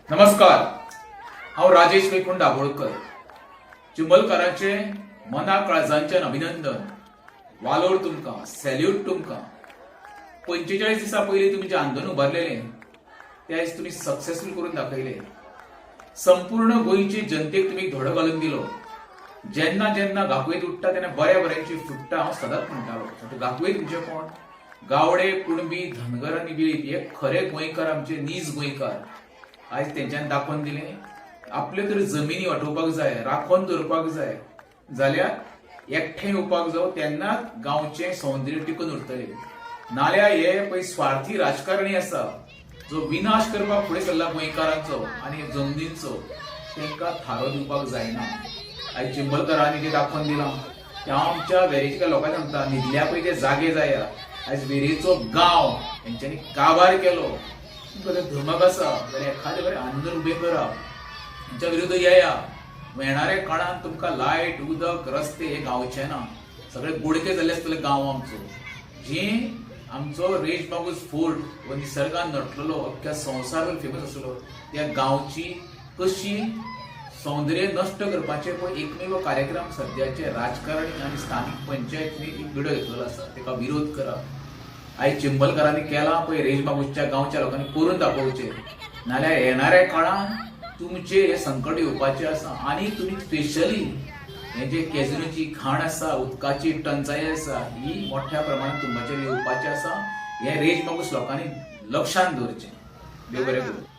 नमस्कार, हांव राजेश वैकुंठ दाबोळकर. चिंबलकारांचे मना काळजांच्यान अभिनंदन. वालोर तुमकां, सॅल्यूट तुमकां. 45 दिसा पयलीं तुमी जें आंदोलन उबारलेलें तें आयज तुमी सक्सेसफूल करून दाखयलें. संपूर्ण गोंयचे जनतेक तुमी धडो घालून दिलो. जेन्ना जेन्ना गाकवेत उठटा तेन्ना बऱ्या बऱ्यांची फुट्टा हांव सदांच म्हणटालो. गाकवेत म्हणजे कोण? गावडे, कुणबी, धनगर आनी वेळीप हे खरे गोंयकार, आमचे नीज गोंयकार. आयज तेंच्यान दाखोवन दिलें आपल्यो तर जमिनी वांटोवपाक जाय, राखोन दवरपाक जाय जाल्यार एकठांय येवपाक जाय, तेन्नाच गांवचें सौंदर्य टिकून उरतलें. नाल्यार हे पळय स्वार्थी राजकारणी आसा जो विनाश करपाक फुडें सरला गोंयकारांचो आनी जमनींचो, तांकां थारो दिवपाक जायना. आयज चिंबलकारांनी जें दाखोवन दिलां तें हांव आमच्या वेरेंच्या लोकांक सांगता, न्हिदल्या पळय ते जागे जाया. आयज वेरेचो गांव हेंच्यांनी काबार केलो. तुमकां धमक आसा जाल्यार एखादें बरें आंदोलन उबें करा, हेंच्या विरुद्ध येया. येणाऱ्या काळांत तुमकां लायट, उदक, रस्ते हे गांवचे ना, सगळे बुडके जाल्ले आसतले गांव आमचो. जी आमचो रेज मागूस फोर्ट हो निसर्गान नटलेलो अख्ख्या संवसार फेमस आसलो, त्या गांवची कशी सौंदर्य नश्ट करपाचे पण एकमेव कार्यक्रम सध्याचे राजकारणी आणि स्थानिक पंचायतींनी एक विडो घेतलेलो आसा, ताका विरोध करप. आयज चिंबलकारांनी केला पळय, रेज मागूसच्या गांवच्या लोकांनी करून दाखोवचें. नाल्यार येणाऱ्या काळांत तुमचे हे संकट येवपाचे आसा आनी तुमी स्पेशली हे जे केजरीची खाण आसा, उदकाची टंचाई आसा, ही मोठ्या प्रमाणात तुमचेर येवपाची आसा. हे रेज मागूस लोकांनी लक्षांत दवरचें. देव बरें करूं.